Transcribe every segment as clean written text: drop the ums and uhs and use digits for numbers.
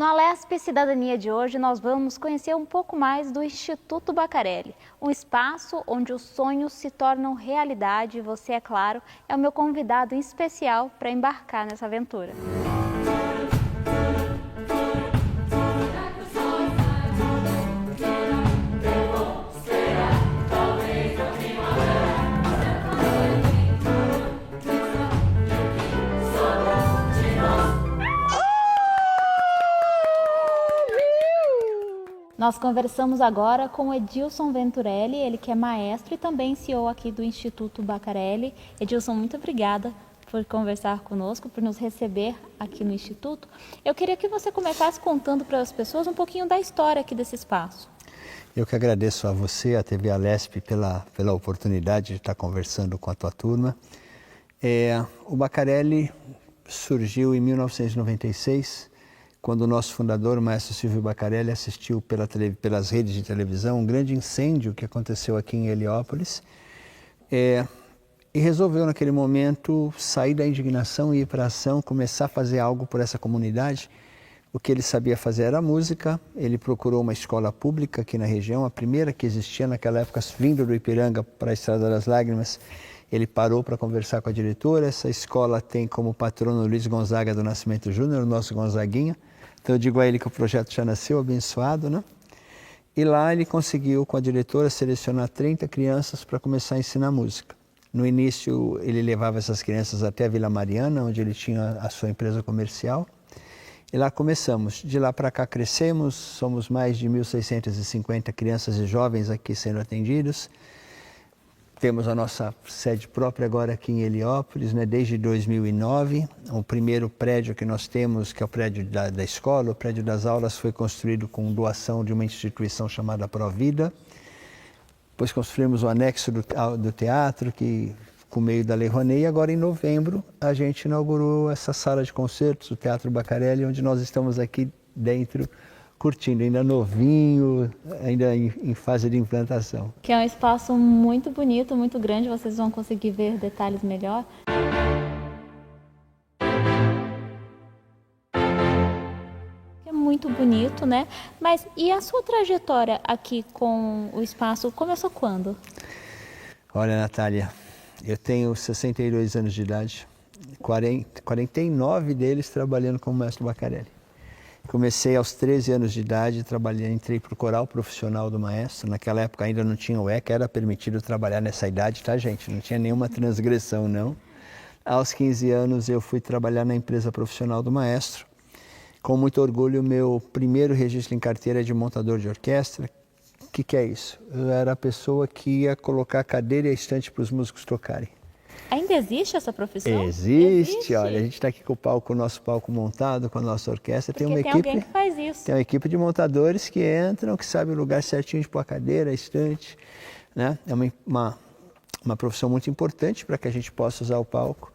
No Alesp Cidadania de hoje, nós vamos conhecer um pouco mais do Instituto Bacarelli, um espaço onde os sonhos se tornam realidade e você, é claro, é o meu convidado em especial para embarcar nessa aventura. Nós conversamos agora com o Edilson Venturelli, ele que é maestro e também CEO aqui do Instituto Bacarelli. Edilson, muito obrigada por conversar conosco, por nos receber aqui no Instituto. Eu queria que você começasse contando para as pessoas um pouquinho da história aqui desse espaço. Eu que agradeço a você, a TV Alesp, pela oportunidade de estar conversando com a tua turma. O Bacarelli surgiu em 1996, quando o nosso fundador, o maestro Silvio Bacarelli, assistiu pelas redes de televisão um grande incêndio que aconteceu aqui em Heliópolis e resolveu naquele momento sair da indignação e ir para a ação, começar a fazer algo por essa comunidade. O que ele sabia fazer era música. Ele procurou uma escola pública aqui na região, a primeira que existia naquela época, vindo do Ipiranga para a Estrada das Lágrimas. Ele parou para conversar com a diretora. Essa escola tem como patrono Luiz Gonzaga do Nascimento Júnior, o nosso Gonzaguinha. Então eu digo a ele que o projeto já nasceu, abençoado, né? E lá ele conseguiu, com a diretora, selecionar 30 crianças para começar a ensinar música. No início ele levava essas crianças até a Vila Mariana, onde ele tinha a sua empresa comercial. E lá começamos. De lá para cá crescemos, somos mais de 1.650 crianças e jovens aqui sendo atendidos. Temos a nossa sede própria agora aqui em Heliópolis, né, desde 2009. O primeiro prédio que nós temos, que é o prédio da escola, o prédio das aulas, foi construído com doação de uma instituição chamada Provida. Depois construímos o anexo do teatro, que com o meio da Lei Rouanet. E agora, em novembro, a gente inaugurou essa sala de concertos, o Teatro Bacarelli, onde nós estamos aqui dentro, curtindo, ainda novinho, ainda em fase de implantação. Que é um espaço muito bonito, muito grande, vocês vão conseguir ver detalhes melhor. É muito bonito, né? Mas e a sua trajetória aqui com o espaço começou quando? Olha, Natália, eu tenho 62 anos de idade, 49 deles trabalhando como mestre Bacarelli. Comecei aos 13 anos de idade, entrei para o coral profissional do maestro. Naquela época ainda não tinha o ECA, era permitido trabalhar nessa idade, tá, gente? Não tinha nenhuma transgressão, não. Aos 15 anos eu fui trabalhar na empresa profissional do maestro. Com muito orgulho, meu primeiro registro em carteira é de montador de orquestra. O que é isso? Eu era a pessoa que ia colocar a cadeira e a estante para os músicos tocarem. Ainda existe essa profissão? Existe. Olha, a gente está aqui com o nosso palco montado, com a nossa orquestra. Porque tem alguém que faz isso. Tem uma equipe de montadores que entram, que sabe o lugar certinho de pôr a cadeira, a estante, né? É uma profissão muito importante para que a gente possa usar o palco.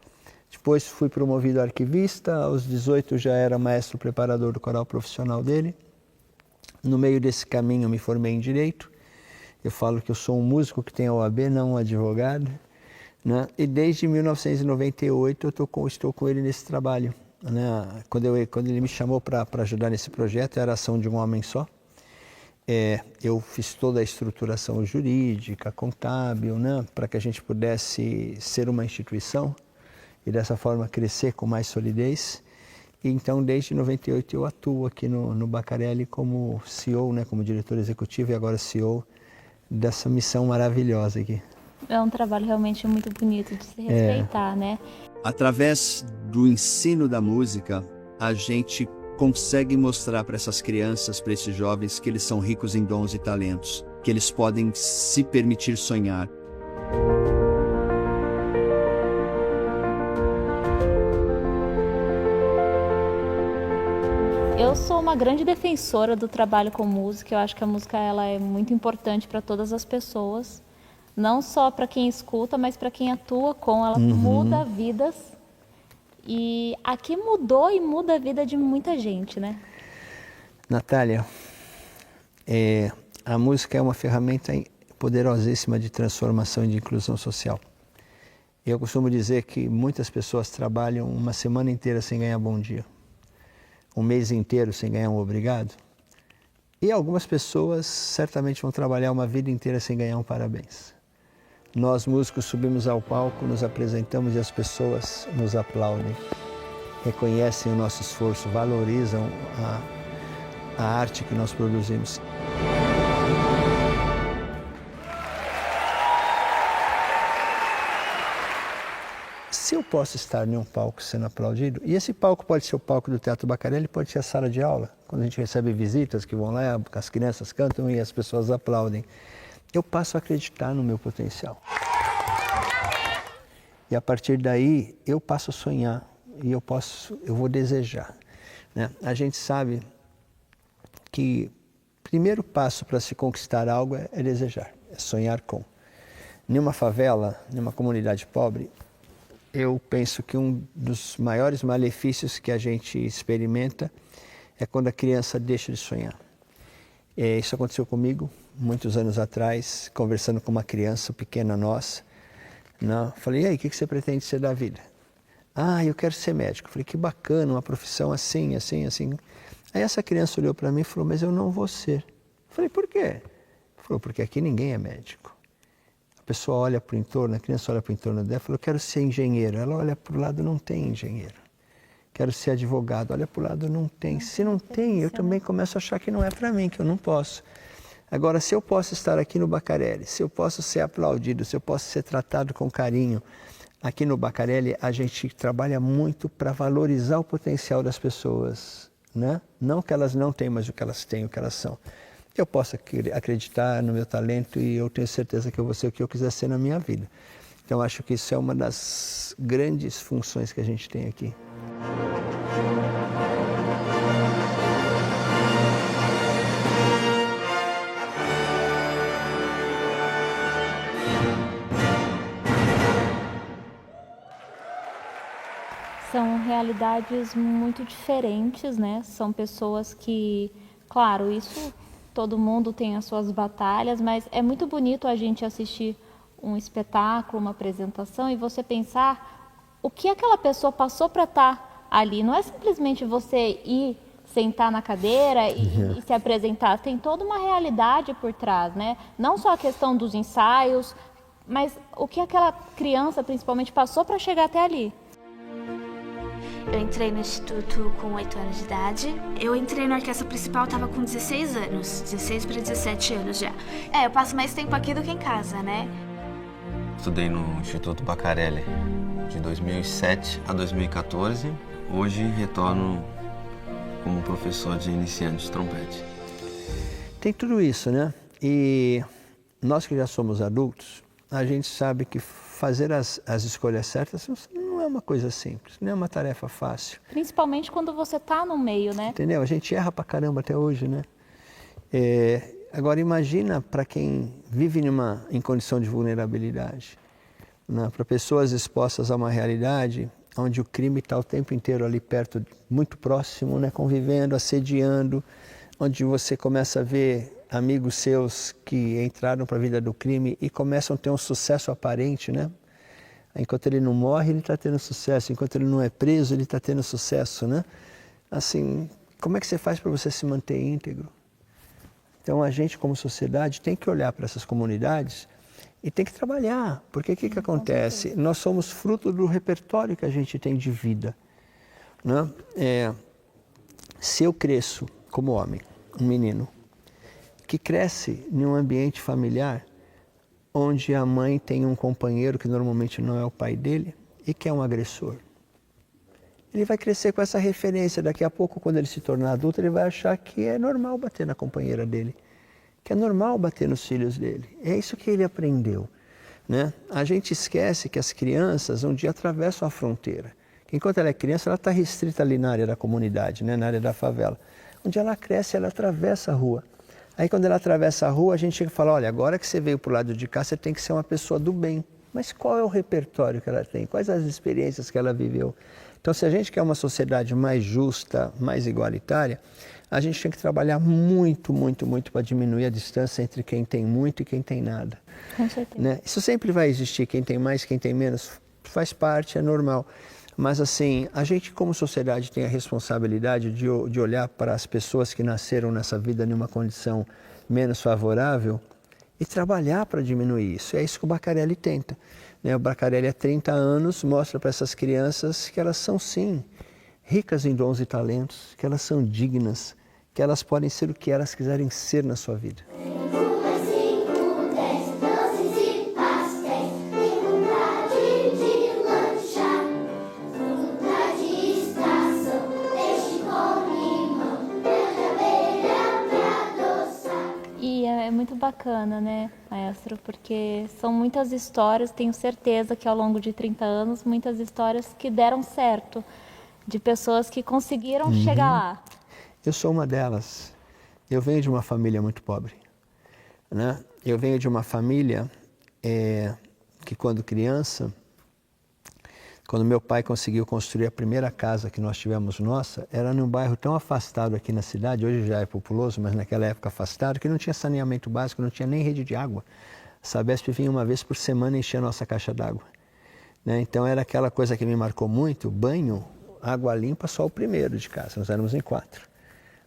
Depois fui promovido a arquivista, aos 18 já era maestro preparador do coral profissional dele. No meio desse caminho eu me formei em Direito. Eu falo que eu sou um músico que tem a OAB, não um advogado. Né? E desde 1998 eu estou com ele nesse trabalho. Né? Quando ele me chamou para ajudar nesse projeto, era a ação de um homem só. Eu fiz toda a estruturação jurídica, contábil, né? Para que a gente pudesse ser uma instituição e dessa forma crescer com mais solidez. E então, desde 98 eu atuo aqui no Bacarelli como CEO, né? Como diretor executivo e agora CEO dessa missão maravilhosa aqui. É um trabalho realmente muito bonito de se respeitar, né? Através do ensino da música, a gente consegue mostrar para essas crianças, para esses jovens, que eles são ricos em dons e talentos, que eles podem se permitir sonhar. Eu sou uma grande defensora do trabalho com música. Eu acho que a música ela é muito importante para todas as pessoas. Não só para quem escuta, mas para quem atua com. Ela muda vidas. E aqui mudou e muda a vida de muita gente, né? Natália, a música é uma ferramenta poderosíssima de transformação e de inclusão social. Eu costumo dizer que muitas pessoas trabalham uma semana inteira sem ganhar bom dia. um mês inteiro sem ganhar um obrigado. E algumas pessoas certamente vão trabalhar uma vida inteira sem ganhar um parabéns. Nós, músicos, subimos ao palco, nos apresentamos e as pessoas nos aplaudem, reconhecem o nosso esforço, valorizam a arte que nós produzimos. Se eu posso estar em um palco sendo aplaudido, e esse palco pode ser o palco do Teatro Baccarelli, pode ser a sala de aula, quando a gente recebe visitas que vão lá, as crianças cantam e as pessoas aplaudem, eu passo a acreditar no meu potencial. E a partir daí, eu passo a sonhar e eu vou desejar, né? A gente sabe que o primeiro passo para se conquistar algo é desejar, é sonhar com. Numa favela, numa comunidade pobre, eu penso que um dos maiores malefícios que a gente experimenta é quando a criança deixa de sonhar. Isso aconteceu comigo muitos anos atrás, conversando com uma criança pequena nossa. Falei, e aí, o que você pretende ser da vida? Ah, eu quero ser médico. Falei, que bacana, uma profissão assim, assim, assim. Aí essa criança olhou para mim e falou, mas eu não vou ser. Falei, por quê? Falou, porque aqui ninguém é médico. A pessoa olha para o entorno, a criança olha para o entorno dela e falou, eu quero ser engenheiro. Ela olha para o lado, não tem engenheiro. Quero ser advogado, olha para o lado, não tem. Se não tem, eu também começo a achar que não é para mim, que eu não posso. Agora, se eu posso estar aqui no Baccarelli, se eu posso ser aplaudido, se eu posso ser tratado com carinho, aqui no Baccarelli a gente trabalha muito para valorizar o potencial das pessoas, né? Não que elas não têm, mas o que elas têm, o que elas são. Eu posso acreditar no meu talento e eu tenho certeza que eu vou ser o que eu quiser ser na minha vida. Então, acho que isso é uma das grandes funções que a gente tem aqui. São realidades muito diferentes, né? São pessoas que, claro, isso todo mundo tem as suas batalhas, mas é muito bonito a gente assistir um espetáculo, uma apresentação e você pensar o que aquela pessoa passou para estar ali. Não é simplesmente você ir sentar na cadeira e se apresentar. Tem toda uma realidade por trás, né? Não só a questão dos ensaios, mas o que aquela criança, principalmente, passou para chegar até ali. Eu entrei no instituto com 8 anos de idade. Eu entrei na orquestra principal, estava com 16 anos. 16 para 17 anos já. Eu passo mais tempo aqui do que em casa, né? Estudei no Instituto Baccarelli de 2007 a 2014. Hoje retorno como professor de iniciante de trompete. Tem tudo isso, né? E nós que já somos adultos, a gente sabe que fazer as escolhas certas não é uma coisa simples, não é uma tarefa fácil. Principalmente quando você está no meio, né? Entendeu? A gente erra pra caramba até hoje, né? Agora imagina para quem vive em condição de vulnerabilidade, né? Para pessoas expostas a uma realidade onde o crime está o tempo inteiro ali perto, muito próximo, né? Convivendo, assediando, onde você começa a ver amigos seus que entraram para a vida do crime e começam a ter um sucesso aparente, né? Enquanto ele não morre, ele está tendo sucesso. Enquanto ele não é preso, ele está tendo sucesso, né? Assim, como é que você faz para você se manter íntegro? Então, a gente, como sociedade, tem que olhar para essas comunidades e tem que trabalhar. Porque o que acontece? Nós somos fruto do repertório que a gente tem de vida, né? Se eu cresço como homem, um menino, que cresce em um ambiente familiar onde a mãe tem um companheiro que normalmente não é o pai dele e que é um agressor. Ele vai crescer com essa referência. Daqui a pouco, quando ele se tornar adulto, ele vai achar que é normal bater na companheira dele, que é normal bater nos filhos dele. É isso que ele aprendeu, né? A gente esquece que as crianças um dia atravessam a fronteira. Enquanto ela é criança, ela está restrita ali na área da comunidade, né? Na área da favela. Um dia ela cresce, ela atravessa a rua. Aí quando ela atravessa a rua, a gente chega e fala, olha, agora que você veio para o lado de cá, você tem que ser uma pessoa do bem. Mas qual é o repertório que ela tem? Quais as experiências que ela viveu? Então, se a gente quer uma sociedade mais justa, mais igualitária, a gente tem que trabalhar muito, muito, muito para diminuir a distância entre quem tem muito e quem tem nada. Com certeza. Né? Isso sempre vai existir, quem tem mais, quem tem menos, faz parte, é normal. Mas assim, a gente como sociedade tem a responsabilidade de olhar para as pessoas que nasceram nessa vida numa condição menos favorável e trabalhar para diminuir isso. É isso que o Baccarelli tenta. O Baccarelli há 30 anos mostra para essas crianças que elas são sim ricas em dons e talentos, que elas são dignas, que elas podem ser o que elas quiserem ser na sua vida. É muito bacana, né, maestro? Porque são muitas histórias, tenho certeza que ao longo de 30 anos, muitas histórias que deram certo, de pessoas que conseguiram chegar lá. Eu sou uma delas. Eu venho de uma família muito pobre, né? Eu venho de uma família que quando criança, quando meu pai conseguiu construir a primeira casa que nós tivemos nossa, era num bairro tão afastado aqui na cidade, hoje já é populoso, mas naquela época afastado, que não tinha saneamento básico, não tinha nem rede de água. A Sabesp vinha uma vez por semana encher a nossa caixa d'água, né? Então era aquela coisa que me marcou muito, banho, água limpa, só o primeiro de casa, nós éramos em 4.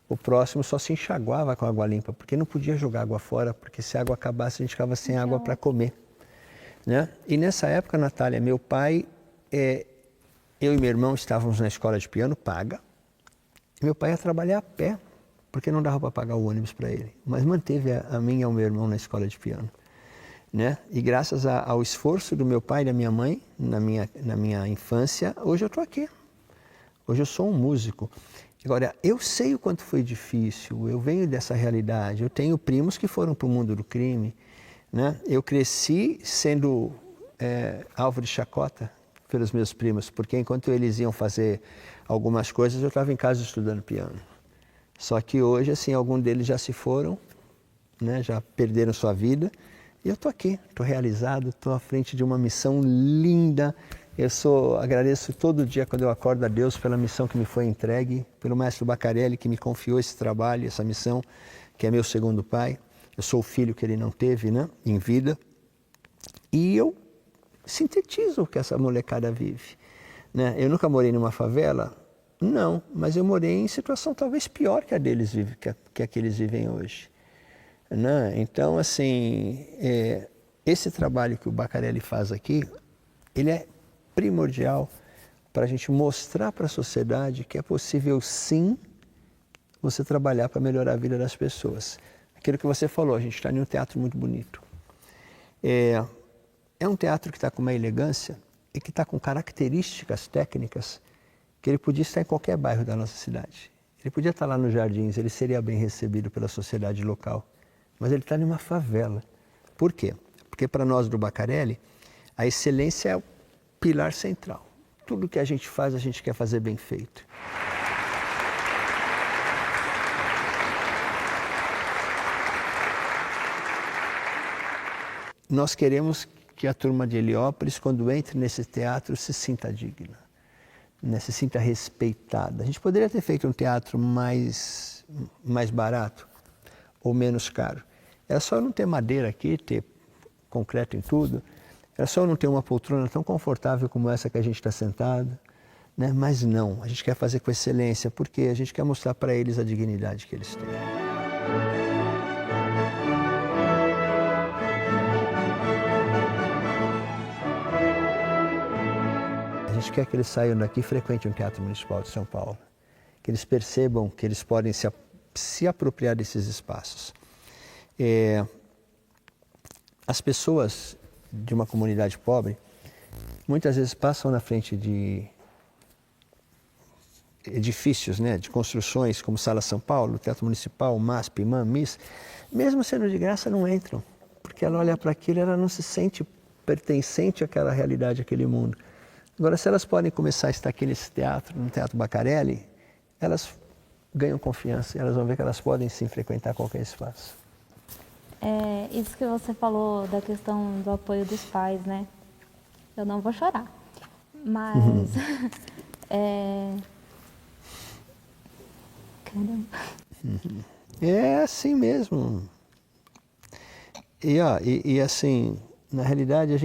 O próximo só se enxaguava com água limpa, porque não podia jogar água fora, porque se a água acabasse a gente ficava sem água para comer, né? E nessa época, Natália, meu pai... eu e meu irmão estávamos na escola de piano paga, e meu pai ia trabalhar a pé, porque não dava para pagar o ônibus para ele, mas manteve a mim e ao meu irmão na escola de piano, né? E graças ao esforço do meu pai e da minha mãe, na minha infância, hoje eu estou aqui, hoje eu sou um músico. Agora, eu sei o quanto foi difícil, eu venho dessa realidade, eu tenho primos que foram para o mundo do crime, né? Eu cresci sendo alvo de chacota pelos meus primos, porque enquanto eles iam fazer algumas coisas, eu estava em casa estudando piano. Só que hoje, assim, alguns deles já se foram, né, já perderam sua vida, e eu estou aqui, estou realizado, estou à frente de uma missão linda. Agradeço todo dia quando eu acordo a Deus pela missão que me foi entregue, pelo maestro Baccarelli que me confiou esse trabalho, essa missão, que é meu segundo pai. Eu sou o filho que ele não teve, né, em vida, e eu sintetizo o que essa molecada vive, né? Eu nunca morei numa favela, não, mas eu morei em situação talvez pior que a deles vivem, que a que eles vivem hoje, né? Então, assim, esse trabalho que o Baccarelli faz aqui, ele é primordial para a gente mostrar para a sociedade que é possível sim você trabalhar para melhorar a vida das pessoas. Aquilo que você falou, a gente está em um teatro muito bonito. É um teatro que está com uma elegância e que está com características técnicas que ele podia estar em qualquer bairro da nossa cidade. Ele podia estar lá nos Jardins, ele seria bem recebido pela sociedade local. Mas ele está numa favela. Por quê? Porque para nós do Baccarelli, a excelência é o pilar central. Tudo que a gente faz, a gente quer fazer bem feito. Nós queremos que a turma de Heliópolis, quando entre nesse teatro, se sinta digna, né? Se sinta respeitada. A gente poderia ter feito um teatro mais barato ou menos caro. Era só não ter madeira aqui, ter concreto em tudo. Era só não ter uma poltrona tão confortável como essa que a gente está sentado, né? Mas não, a gente quer fazer com excelência, porque a gente quer mostrar para eles a dignidade que eles têm. A gente quer que eles saiam daqui e frequentem o Teatro Municipal de São Paulo, que eles percebam que eles podem se apropriar desses espaços. As pessoas de uma comunidade pobre muitas vezes passam na frente de edifícios, né, de construções como Sala São Paulo, Teatro Municipal, MASP, IMAM, MIS, mesmo sendo de graça não entram, porque ela olha para aquilo e ela não se sente pertencente àquela realidade, àquele mundo. Agora, se elas podem começar a estar aqui nesse teatro, no Teatro Baccarelli, elas ganham confiança e elas vão ver que elas podem sim frequentar qualquer espaço. Isso que você falou da questão do apoio dos pais, né? Eu não vou chorar, mas... Caramba. É assim mesmo. E assim, na realidade a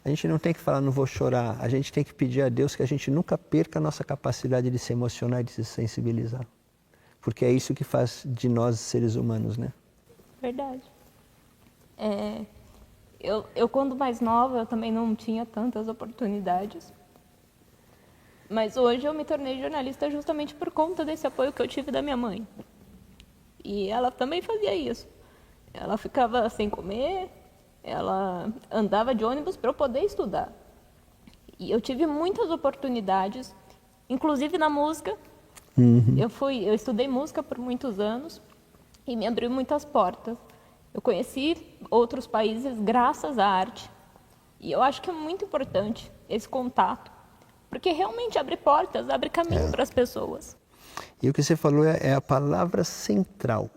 A gente não tem que falar, não vou chorar. A gente tem que pedir a Deus que a gente nunca perca a nossa capacidade de se emocionar e de se sensibilizar. Porque é isso que faz de nós seres humanos, né? Verdade. Eu quando mais nova, eu também não tinha tantas oportunidades. Mas hoje eu me tornei jornalista justamente por conta desse apoio que eu tive da minha mãe. E ela também fazia isso. Ela ficava sem comer, ela andava de ônibus para eu poder estudar. E eu tive muitas oportunidades, inclusive na música. Eu estudei música por muitos anos e me abriu muitas portas. Eu conheci outros países graças à arte. E eu acho que é muito importante esse contato, porque realmente abre portas, abre caminho para as pessoas. E o que você falou é a palavra central,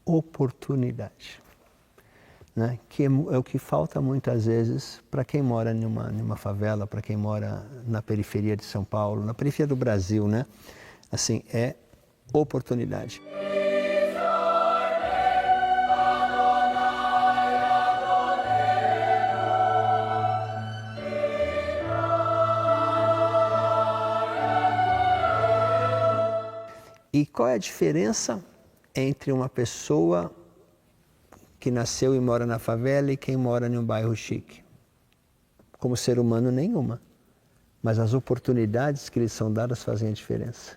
oportunidade. Né? Que é o que falta muitas vezes para quem mora numa favela, para quem mora na periferia de São Paulo, na periferia do Brasil, né? Assim, é oportunidade. E qual é a diferença entre uma pessoa que nasceu e mora na favela e quem mora em um bairro chique? Como ser humano, nenhuma. Mas as oportunidades que lhes são dadas fazem a diferença.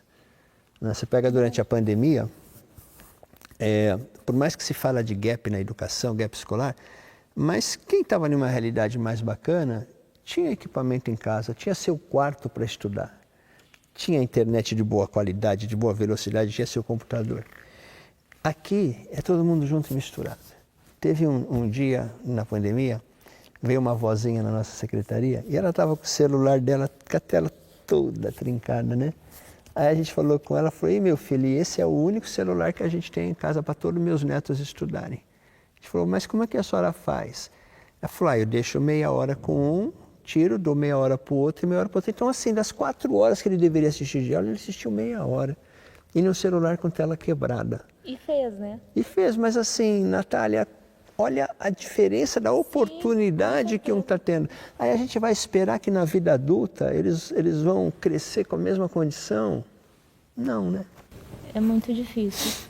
Você pega durante a pandemia, por mais que se fala de gap na educação, gap escolar, mas quem estava numa realidade mais bacana tinha equipamento em casa, tinha seu quarto para estudar. Tinha internet de boa qualidade, de boa velocidade, tinha seu computador. Aqui é todo mundo junto e misturado. Teve um dia na pandemia, veio uma vozinha na nossa secretaria e ela estava com o celular dela, com a tela toda trincada, né? Aí a gente falou com ela, falou, meu filho, esse é o único celular que a gente tem em casa para todos os meus netos estudarem. A gente falou, mas como é que a senhora faz? Ela falou, eu deixo meia hora com um, tiro, dou meia hora para o outro e meia hora para o outro. Então, assim, das 4 horas que ele deveria assistir de aula, ele assistiu meia hora. E no celular com tela quebrada. E fez, né? E fez, mas assim, Natália, olha a diferença da oportunidade que um está tendo. Aí a gente vai esperar que na vida adulta eles vão crescer com a mesma condição? Não, né? É muito difícil.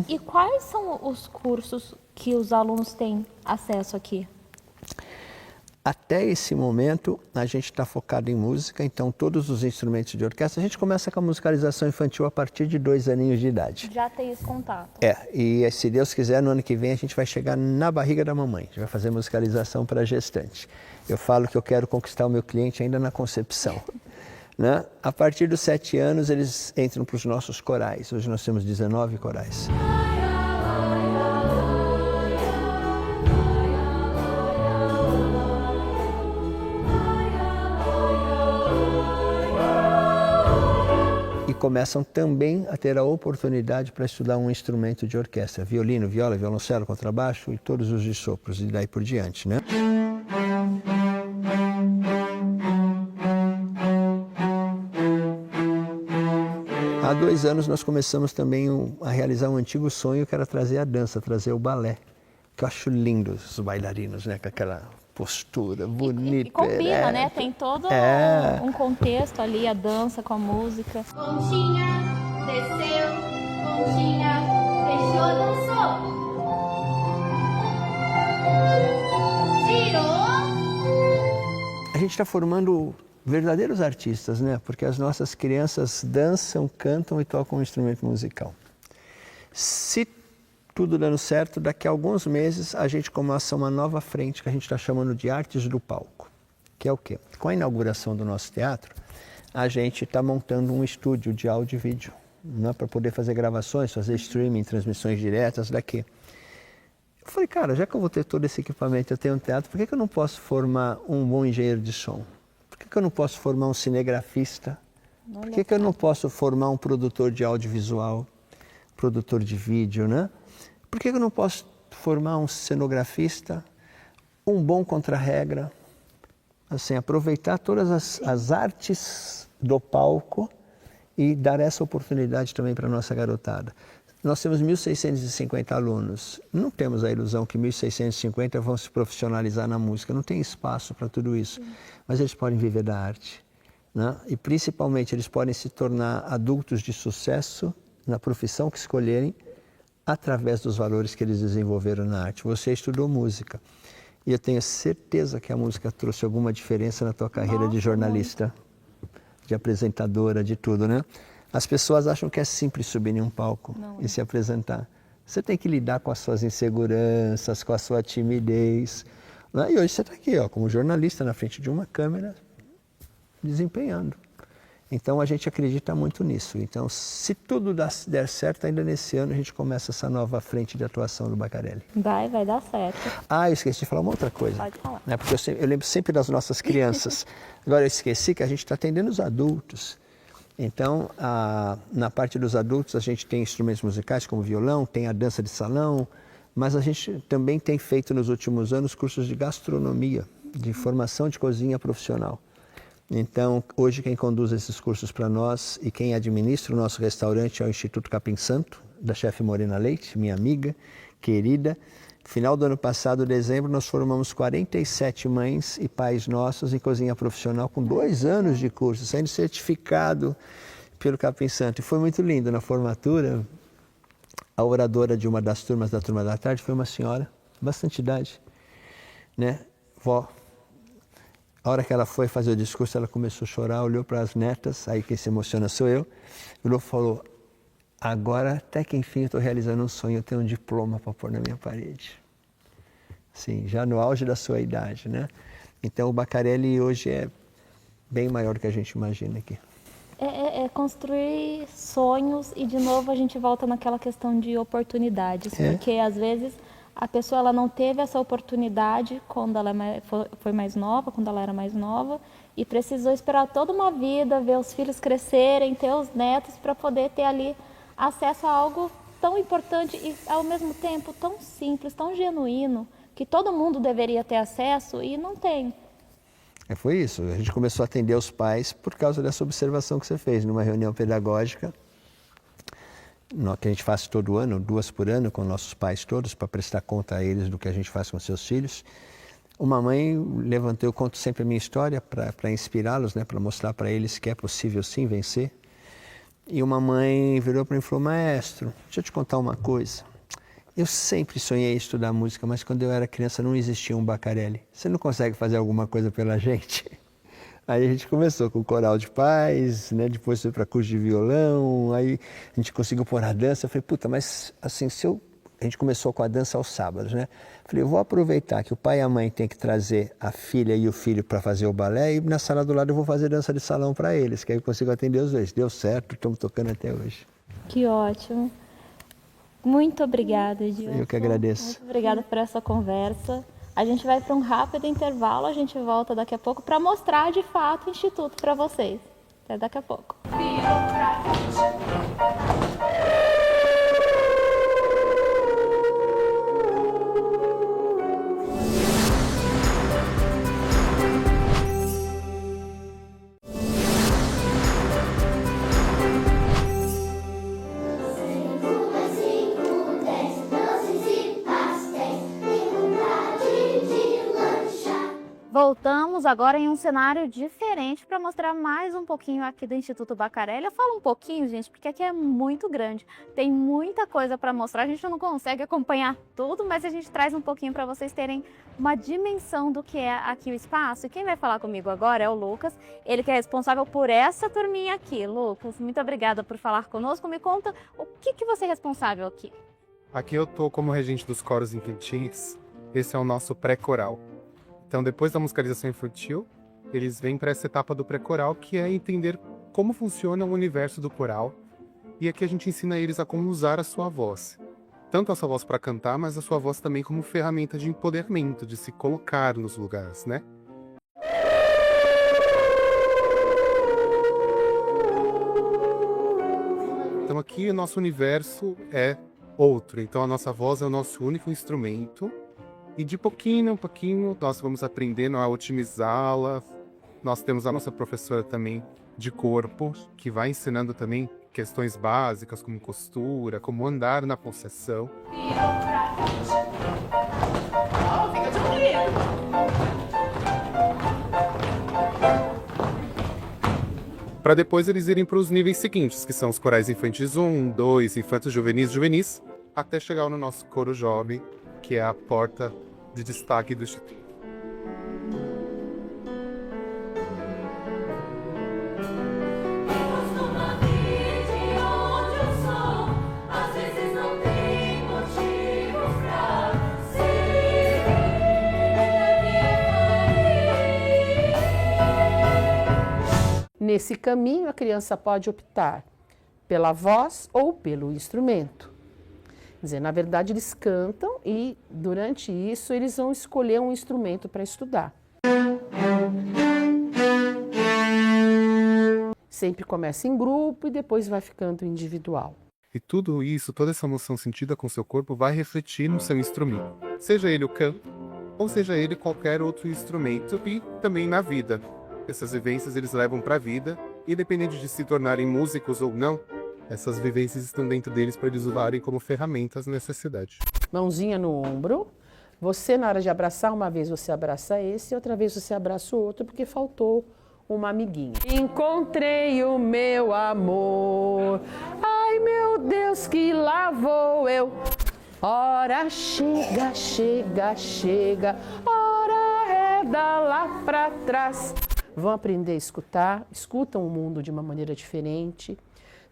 E quais são os cursos que os alunos têm acesso aqui? Até esse momento, a gente está focado em música, então todos os instrumentos de orquestra, a gente começa com a musicalização infantil a partir de 2 aninhos de idade. Já tem esse contato. E se Deus quiser, no ano que vem a gente vai chegar na barriga da mamãe, a gente vai fazer musicalização para gestante. Eu falo que eu quero conquistar o meu cliente ainda na concepção. Né? A partir dos 7 anos, eles entram para os nossos corais. Hoje nós temos 19 corais. E começam também a ter a oportunidade para estudar um instrumento de orquestra, violino, viola, violoncelo, contrabaixo e todos os de sopros, e daí por diante, né? Há 2 anos nós começamos também a realizar um antigo sonho, que era trazer a dança, trazer o balé, que eu acho lindo os bailarinos, né, com aquela postura bonita. E combina, né? Tem todo um contexto ali, a dança com a música. Conchinha, desceu, conchinha, fechou, dançou. Girou. A gente está formando verdadeiros artistas, né? Porque as nossas crianças dançam, cantam e tocam um instrumento musical. Se tudo dando certo, daqui a alguns meses a gente começa uma nova frente que a gente está chamando de Artes do Palco. Que é o quê? Com a inauguração do nosso teatro, a gente está montando um estúdio de áudio e vídeo, né, para poder fazer gravações, fazer streaming, transmissões diretas daqui. Eu falei, cara, já que eu vou ter todo esse equipamento, eu tenho um teatro, por que eu não posso formar um bom engenheiro de som? Por que eu não posso formar um cinegrafista? Por que eu não posso formar um produtor de audiovisual, produtor de vídeo, né? Por que eu não posso formar um cenografista, um bom contra-regra? Assim, aproveitar todas as artes do palco e dar essa oportunidade também para a nossa garotada. Nós temos 1.650 alunos. Não temos a ilusão que 1.650 vão se profissionalizar na música. Não tem espaço para tudo isso. Mas eles podem viver da arte, né? E principalmente eles podem se tornar adultos de sucesso na profissão que escolherem através dos valores que eles desenvolveram na arte. Você estudou música. E eu tenho certeza que a música trouxe alguma diferença na tua carreira de jornalista, de apresentadora, de tudo, né? As pessoas acham que é simples subir em um palco e se apresentar. Você tem que lidar com as suas inseguranças, com a sua timidez, né? E hoje você está aqui, ó, como jornalista na frente de uma câmera, desempenhando. Então a gente acredita muito nisso. Então, se tudo der certo, ainda nesse ano a gente começa essa nova frente de atuação do Baccarelli. Vai dar certo. Ah, eu esqueci de falar uma outra coisa. Pode falar. Né? Porque eu lembro sempre das nossas crianças. Agora eu esqueci que a gente está atendendo os adultos. Então, na parte dos adultos, a gente tem instrumentos musicais como violão, tem a dança de salão, mas a gente também tem feito nos últimos anos cursos de gastronomia, de formação de cozinha profissional. Então, hoje quem conduz esses cursos para nós e quem administra o nosso restaurante é o Instituto Capim Santo, da chefe Morena Leite, minha amiga, querida. Final do ano passado, dezembro, nós formamos 47 mães e pais nossos em cozinha profissional com 2 anos de curso, sendo certificado pelo Capim Santo. E foi muito lindo. Na formatura, a oradora de uma das turmas da Turma da Tarde foi uma senhora, bastante idade, né? Vó. A hora que ela foi fazer o discurso, ela começou a chorar, olhou para as netas, aí quem se emociona sou eu, e falou: agora, até que enfim, eu estou realizando um sonho, eu tenho um diploma para pôr na minha parede. Sim, já no auge da sua idade, né? Então, o Baccarelli hoje é bem maior do que a gente imagina aqui. É construir sonhos e, de novo, a gente volta naquela questão de oportunidades. Porque, às vezes, a pessoa ela não teve essa oportunidade quando ela foi mais nova, quando ela era mais nova, e precisou esperar toda uma vida, ver os filhos crescerem, ter os netos, para poder ter ali acesso a algo tão importante e, ao mesmo tempo, tão simples, tão genuíno, que todo mundo deveria ter acesso e não tem. Foi isso. A gente começou a atender os pais por causa dessa observação que você fez numa reunião pedagógica, que a gente faz todo ano, 2 por ano, com nossos pais todos, para prestar conta a eles do que a gente faz com seus filhos. Uma mãe levantou, eu conto sempre a minha história para inspirá-los, né, para mostrar para eles que é possível sim vencer. E uma mãe virou para mim e falou: maestro, deixa eu te contar uma coisa. Eu sempre sonhei em estudar música, mas quando eu era criança não existia um Baccarelli. Você não consegue fazer alguma coisa pela gente? Aí a gente começou com o coral de paz, né? Depois foi para curso de violão, aí a gente conseguiu pôr a dança. Eu falei: puta, mas assim, a gente começou com a dança aos sábados, né? Falei: eu vou aproveitar que o pai e a mãe têm que trazer a filha e o filho para fazer o balé, e na sala do lado eu vou fazer dança de salão para eles, que aí eu consigo atender os dois. Deu certo, estamos tocando até hoje. Que ótimo. Muito obrigada, Edilson. Eu que agradeço. Muito obrigada por essa conversa. A gente vai para um rápido intervalo, a gente volta daqui a pouco para mostrar de fato o Instituto para vocês. Até daqui a pouco. Voltamos agora em um cenário diferente para mostrar mais um pouquinho aqui do Instituto Baccarelli. Eu falo um pouquinho, gente, porque aqui é muito grande. Tem muita coisa para mostrar, a gente não consegue acompanhar tudo, mas a gente traz um pouquinho para vocês terem uma dimensão do que é aqui o espaço. E quem vai falar comigo agora é o Lucas, ele que é responsável por essa turminha aqui. Lucas, muito obrigada por falar conosco. Me conta o que você é responsável aqui. Aqui eu tô como regente dos coros infantis. Esse é o nosso pré-coral. Então, depois da musicalização infantil, eles vêm para essa etapa do pré-coral, que é entender como funciona o universo do coral. E aqui a gente ensina eles a como usar a sua voz. Tanto a sua voz para cantar, mas a sua voz também como ferramenta de empoderamento, de se colocar nos lugares, né? Então aqui o nosso universo é outro. Então a nossa voz é o nosso único instrumento. E de pouquinho em pouquinho nós vamos aprendendo a otimizá-la. Nós temos a nossa professora também de corpo, que vai ensinando também questões básicas como costura, como andar na possessão. Para depois eles irem para os níveis seguintes, que são os corais infantis 1, 2, infantos juvenis, até chegar no nosso coro jovem, que é a porta de destaque do Instituto. Nesse caminho, a criança pode optar pela voz ou pelo instrumento. Quer dizer, na verdade, eles cantam e, durante isso, eles vão escolher um instrumento para estudar. Sempre começa em grupo e depois vai ficando individual. E tudo isso, toda essa emoção sentida com seu corpo vai refletir no seu instrumento. Seja ele o canto, ou seja ele qualquer outro instrumento e também na vida. Essas vivências eles levam para a vida, independente de se tornarem músicos ou não, essas vivências estão dentro deles para eles usarem como ferramentas nessa cidade. Mãozinha no ombro. Você, na hora de abraçar, uma vez você abraça esse, outra vez você abraça o outro, porque faltou uma amiguinha. Encontrei o meu amor, ai meu Deus, que lá vou eu. Ora chega, chega, chega, ora reda lá pra trás. Vão aprender a escutar, escutam o mundo de uma maneira diferente,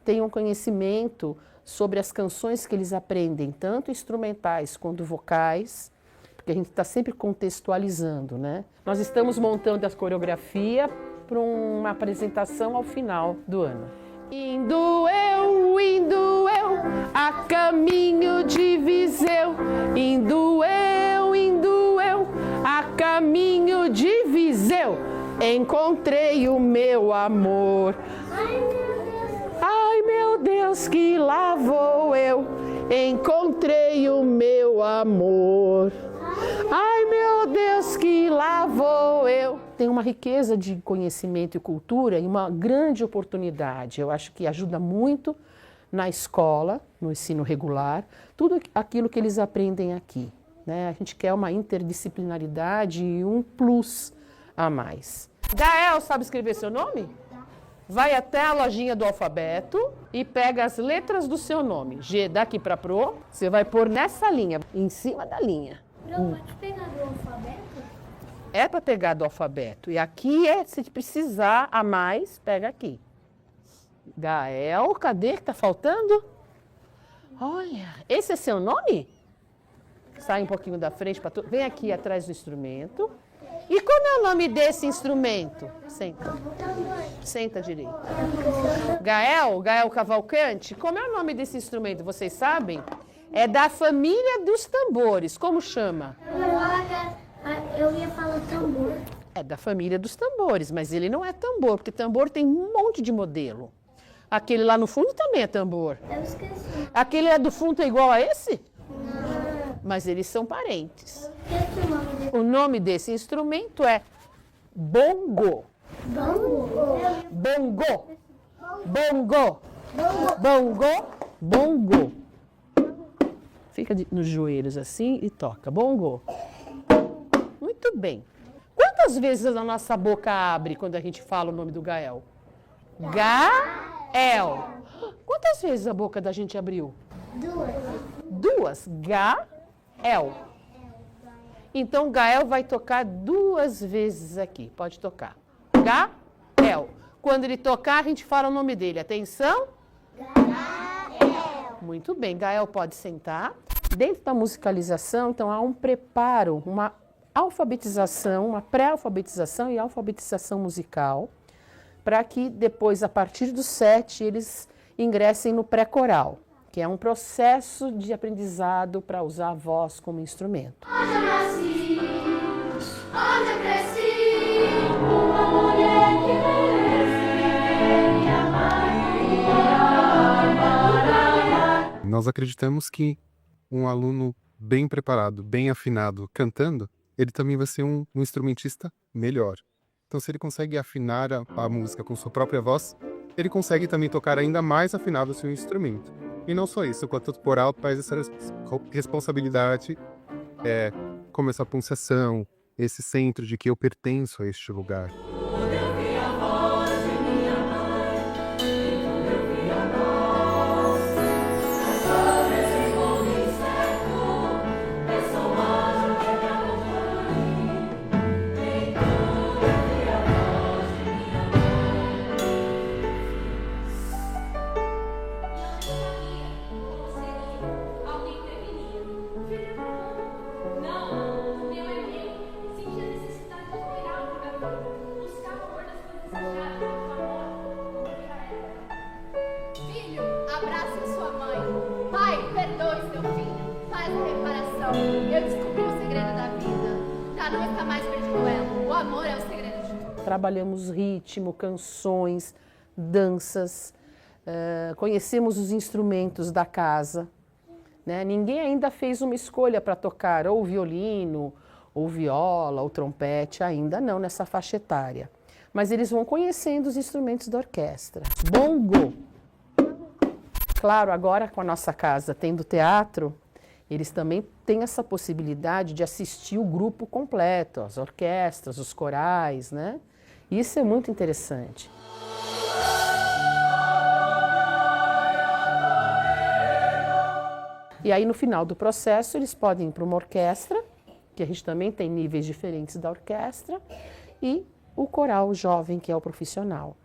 tenham conhecimento sobre as canções que eles aprendem, tanto instrumentais quanto vocais, porque a gente está sempre contextualizando, né? Nós estamos montando a coreografia para uma apresentação ao final do ano. Indo eu, a caminho de Viseu. Indo eu, a caminho de Viseu. Encontrei o meu amor. Ai meu Deus, que lá vou eu. Encontrei o meu amor. Ai meu Deus, que lá vou eu. Tem uma riqueza de conhecimento e cultura e uma grande oportunidade. Eu acho que ajuda muito na escola, no ensino regular, tudo aquilo que eles aprendem aqui, né? A gente quer uma interdisciplinaridade e um plus a mais. Gael, sabe escrever seu nome? Vai até a lojinha do alfabeto e pega as letras do seu nome. G daqui para pro, você vai pôr nessa linha, em cima da linha. Pode pegar do alfabeto? É para pegar do alfabeto. E aqui se precisar a mais, pega aqui. Gael, cadê que tá faltando? Olha, esse é seu nome? Sai um pouquinho da frente para tu. Vem aqui atrás do instrumento. E como é o nome desse instrumento? Senta. Senta direito. Gael Cavalcante, como é o nome desse instrumento? Vocês sabem? É da família dos tambores. Como chama? Eu ia falar tambor. É da família dos tambores, mas ele não é tambor, porque tambor tem um monte de modelo. Aquele lá no fundo também é tambor. Eu esqueci. Aquele é do fundo é igual a esse? Não. Mas eles são parentes. Esqueci o nome dele. O nome desse instrumento é bongo. Bongo? Bongo. Bongo. Bongo. Bongo. Fica nos joelhos assim e toca. Bongo. Muito bem. Quantas vezes a nossa boca abre quando a gente fala o nome do Gael? Gael. Quantas vezes a boca da gente abriu? Duas. Gael. Então, Gael vai tocar 2 vezes aqui. Pode tocar. Gael. Quando ele tocar, a gente fala o nome dele. Atenção. Gael. Muito bem. Gael pode sentar. Dentro da musicalização, então, há um preparo, uma alfabetização, uma pré-alfabetização e alfabetização musical, para que depois, a partir do 7, eles ingressem no pré-coral, que é um processo de aprendizado para usar a voz como instrumento. Onde eu nasci, onde eu cresci, uma mulher que merece me amar. Nós acreditamos que um aluno bem preparado, bem afinado, cantando, ele também vai ser um instrumentista melhor. Então, se ele consegue afinar a música com sua própria voz, ele consegue também tocar ainda mais afinado o seu instrumento. E não só isso, o quarteto coral traz essa responsabilidade, como essa pulsação, esse centro de que eu pertenço a este lugar. Filho, abraça sua mãe. Pai, perdoe seu filho. Faz a reparação. Eu descobri o segredo da vida. Já não está mais perdido ela. O amor é o segredo de tudo. Trabalhamos ritmo, canções, danças, conhecemos os instrumentos da casa. Né? Ninguém ainda fez uma escolha para tocar ou violino, ou viola, ou trompete, ainda não nessa faixa etária. Mas eles vão conhecendo os instrumentos da orquestra. Bongo! Claro, agora com a nossa casa tendo teatro, eles também têm essa possibilidade de assistir o grupo completo, as orquestras, os corais, né? Isso é muito interessante. E aí no final do processo eles podem ir para uma orquestra, que a gente também tem níveis diferentes da orquestra, e o coral jovem, que é o profissional.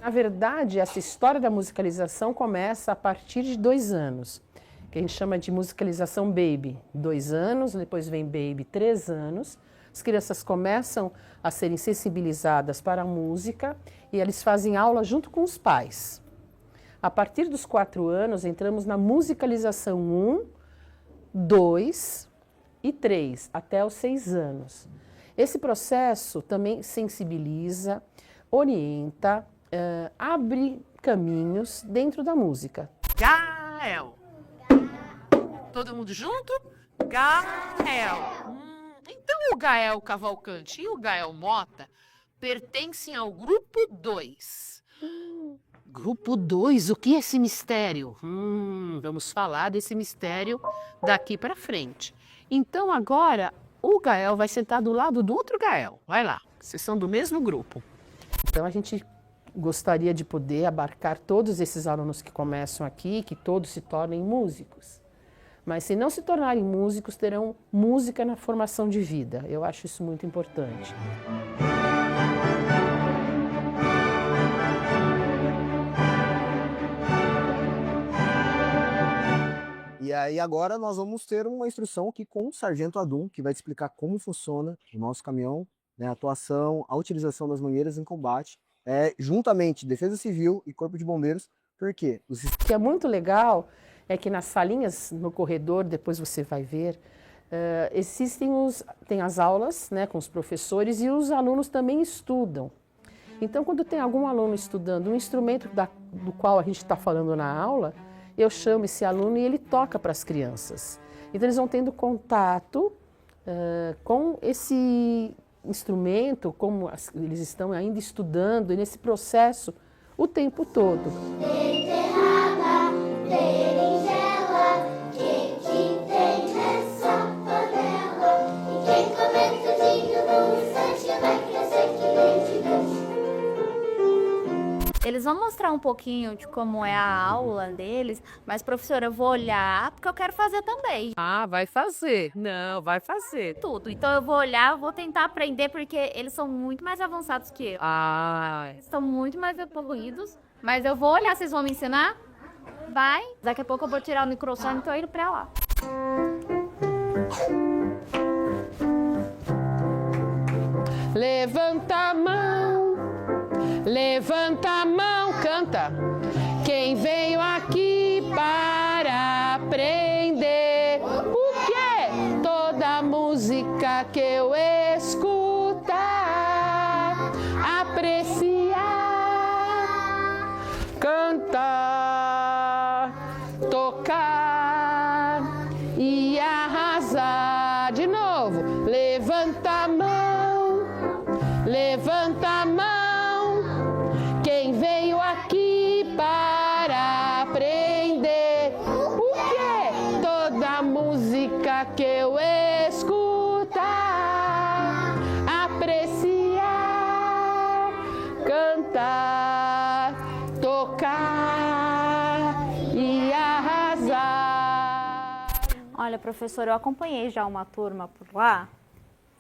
Na verdade, essa história da musicalização começa a partir de 2 anos, que a gente chama de musicalização baby. 2 anos, depois vem baby, 3 anos. As crianças começam a serem sensibilizadas para a música e eles fazem aula junto com os pais. A partir dos 4 anos, entramos na musicalização 1, 2 e 3, até os 6 anos. Esse processo também sensibiliza, orienta, abre caminhos dentro da música. Gael. Todo mundo junto? Gael. Então o Gael Cavalcante e o Gael Mota pertencem ao grupo 2. Grupo 2? O que é esse mistério? Vamos falar desse mistério daqui para frente. Então agora o Gael vai sentar do lado do outro Gael. Vai lá, vocês são do mesmo grupo. Então a gente gostaria de poder abarcar todos esses alunos que começam aqui, que todos se tornem músicos. Mas se não se tornarem músicos, terão música na formação de vida. Eu acho isso muito importante. E aí agora nós vamos ter uma instrução aqui com o Sargento Adum, que vai te explicar como funciona o nosso caminhão, né, a atuação, a utilização das mangueiras em combate, juntamente Defesa Civil e Corpo de Bombeiros. Por quê? O que é muito legal é que nas salinhas no corredor, depois você vai ver, tem as aulas, né, com os professores, e os alunos também estudam. Então, quando tem algum aluno estudando um instrumento do qual a gente está falando na aula, eu chamo esse aluno e ele toca para as crianças. Então, eles vão tendo contato com esse instrumento, como eles estão ainda estudando, e nesse processo o tempo todo. Beterraba, berinjela, quem tem nessa panela? E quem comer tudinho num instante vai crescer que nem gigante. Eles vão mostrar um pouquinho de como é a aula deles, mas, professora, eu vou olhar porque eu quero fazer também. Ah, vai fazer. Não, vai fazer. Tudo. Então eu vou olhar, eu vou tentar aprender, porque eles são muito mais avançados que eu. Eles estão muito mais evoluídos. Mas eu vou olhar, vocês vão me ensinar? Vai. Daqui a pouco eu vou tirar o microfone e tô indo pra lá. Levanta a mão, canta. Quem veio aqui para aprender o quê? Toda música que eu escutar levanta a mão. Quem veio aqui para aprender o quê? Toda música que eu escutar, apreciar, cantar, tocar e arrasar. Olha, professor, eu acompanhei já uma turma por lá.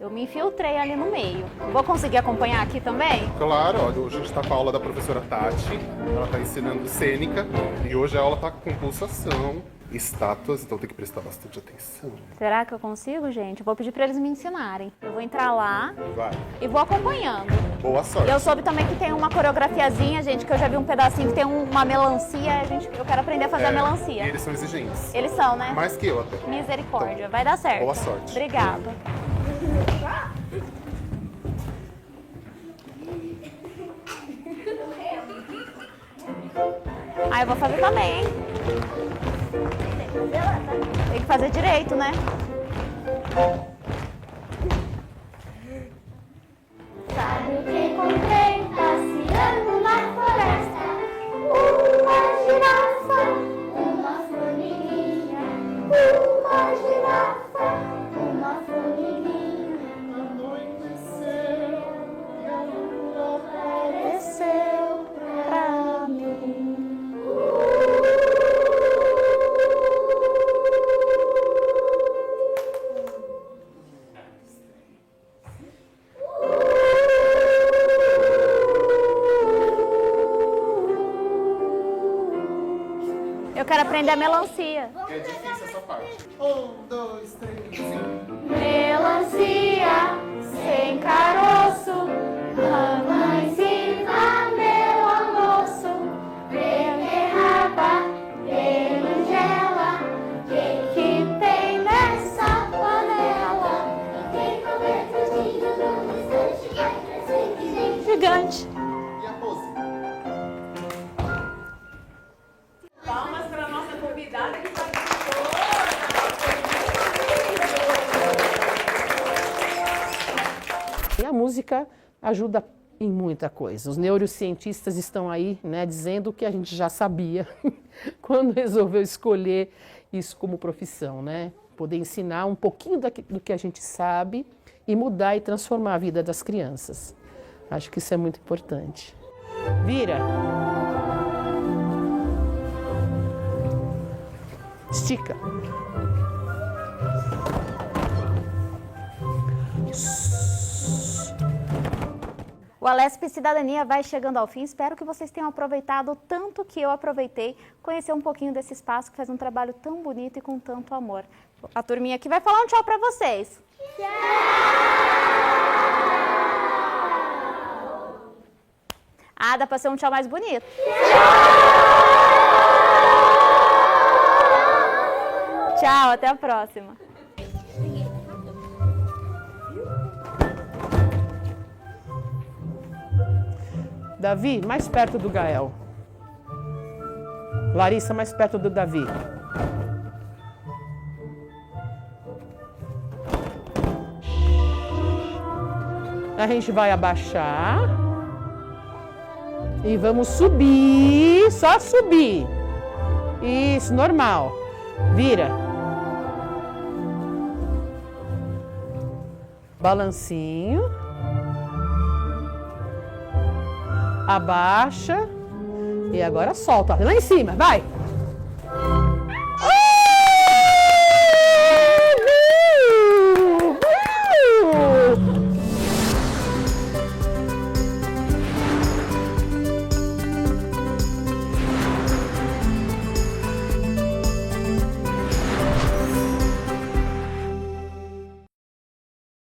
Eu me infiltrei ali no meio. Vou conseguir acompanhar aqui também? Claro, ó, hoje a gente está com a aula da professora Tati, ela está ensinando cênica e hoje a aula está com pulsação, estátuas, então tem que prestar bastante atenção. Será que eu consigo, gente? Eu vou pedir para eles me ensinarem. Eu vou entrar lá Vai. e vou acompanhando. Boa sorte. Eu soube também que tem uma coreografiazinha, gente, que eu já vi um pedacinho que tem uma melancia. Eu quero aprender a fazer a melancia. E eles são exigentes. Eles são, né? Mais que eu até. Misericórdia. Vai dar certo. Boa sorte. Obrigada. Ah, eu vou fazer também, hein? Tem que fazer direito, né? Sabe o que encontrei passeando na floresta? Uma girafa, uma formiguinha. Uma girafa, uma formiguinha. Anoiteceu, e a lua apareceu pra mim. Eu quero aprender a melancia. É difícil essa parte. 1, 2, 3, 5. Melancia sem caroço, mamãe ensina meu almoço. Beterraba, berinjela, que tem nessa panela? Tem cobertorzinho num instante, vai crescer que nem Gigante. E a pose? Palmas para nossa convidada que participou. E a música ajuda em muita coisa. Os neurocientistas estão aí, né, dizendo o que a gente já sabia quando resolveu escolher isso como profissão, né? Poder ensinar um pouquinho do que a gente sabe e mudar e transformar a vida das crianças. Acho que isso é muito importante. Vira. Estica. O Alesp Cidadania vai chegando ao fim. Espero que vocês tenham aproveitado tanto que eu aproveitei, conhecer um pouquinho desse espaço que faz um trabalho tão bonito e com tanto amor. A turminha aqui vai falar um tchau para vocês. Tchau! Ah, dá para ser um tchau mais bonito. Tchau! Tchau, até a próxima. Davi, mais perto do Gael. Larissa, mais perto do Davi. A gente vai abaixar. E vamos subir, só subir. Isso, normal. Vira. Balancinho. Abaixa. E agora solta. Lá em cima, vai.